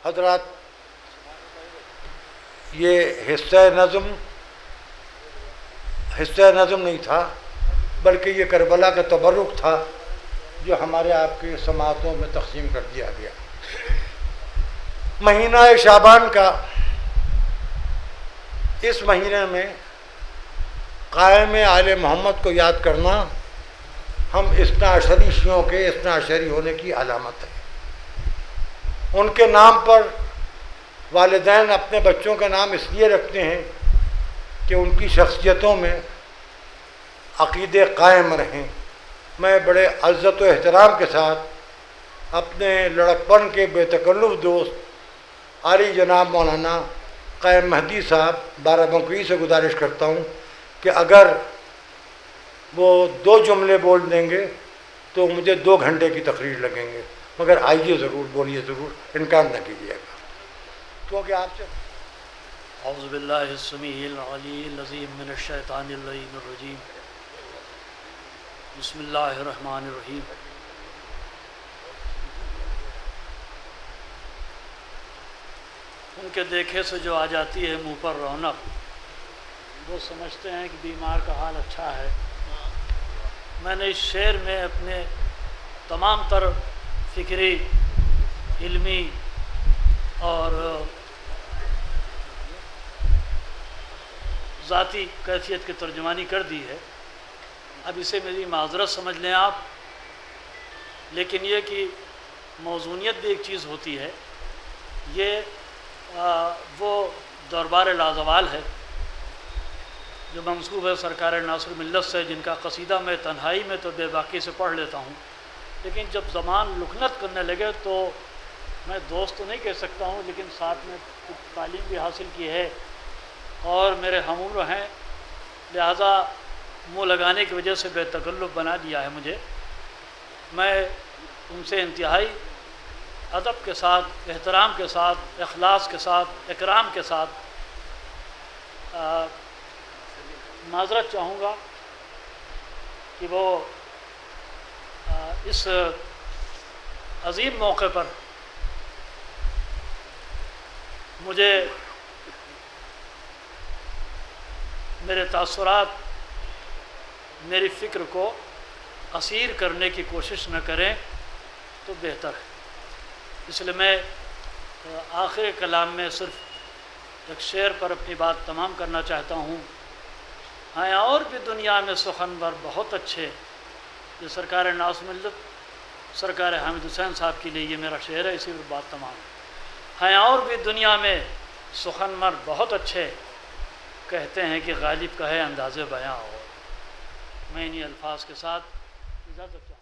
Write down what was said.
حضرات، یہ حصہ نظم نہیں تھا، بلکہ یہ کربلا کا تبرک تھا جو ہمارے آپ کے سماعتوں میں تقسیم کر دیا گیا۔ مہینہ شعبان کا اس مہینے میں قائم آل محمد کو یاد کرنا ہم اثنا عشری شیعوں کے اثنا عشری ہونے کی علامت ہے۔ ان کے نام پر والدین اپنے بچوں کا نام اس لیے رکھتے ہیں کہ ان کی شخصیتوں میں عقیدے قائم رہیں۔ میں بڑے عزت و احترام کے ساتھ اپنے لڑکپن کے بے تکلف دوست عالی جناب مولانا قائم مہدی صاحب بارہ بنکی سے گزارش کرتا ہوں کہ اگر وہ 2 جملے بول دیں گے تو مجھے 2 گھنٹے کی تقریر لگیں گے، مگر آئیے ضرور، بولیے ضرور، انکار نہ کیجیے گا، کیونکہ آپ سے اعوذ باللہ السمیع العلی العظیم من الشیطان اللعین الرجیم، بسم اللہ الرحمن الرحیم۔ ان کے دیکھے سے جو آ جاتی ہے منہ پر رونق، وہ سمجھتے ہیں کہ بیمار کا حال اچھا ہے۔ میں نے اس شعر میں اپنے تمام تر فکری، علمی اور ذاتی کیفیت کی ترجمانی کر دی ہے۔ اب اسے میری معذرت سمجھ لیں آپ، لیکن یہ کہ موزونیت بھی ایک چیز ہوتی ہے۔ یہ وہ دربار لازوال ہے جو منسوب ہے سرکار ناصر ملت سے، جن کا قصیدہ میں تنہائی میں تو بے باکی سے پڑھ لیتا ہوں، لیکن جب زبان لکنت کرنے لگے تو میں دوست تو نہیں کہہ سکتا ہوں، لیکن ساتھ میں کچھ تعلیم بھی حاصل کی ہے اور میرے ہم عمر ہیں، لہٰذا منہ لگانے کی وجہ سے بے تکلف بنا دیا ہے مجھے۔ میں ان سے انتہائی ادب کے ساتھ، احترام کے ساتھ، اخلاص کے ساتھ، اکرام کے ساتھ معذرت چاہوں گا کہ وہ اس عظیم موقع پر مجھے میرے تاثرات، میری فکر کو اسیر کرنے کی کوشش نہ کریں تو بہتر ہے۔ اس لیے میں آخر کلام میں صرف ایک شعر پر اپنی بات تمام کرنا چاہتا ہوں۔ ہیں اور بھی دنیا میں سخنور بہت اچھے، یہ سرکار ناصر ملت سرکار حامد حسین صاحب کے لیے یہ میرا شعر ہے، اسی پر بات تمام۔ ہیں اور بھی دنیا میں سخنور بہت اچھے، کہتے ہیں کہ غالب کا ہے انداز بیاں، اور میں انہی الفاظ کے ساتھ اجازت چاہوں۔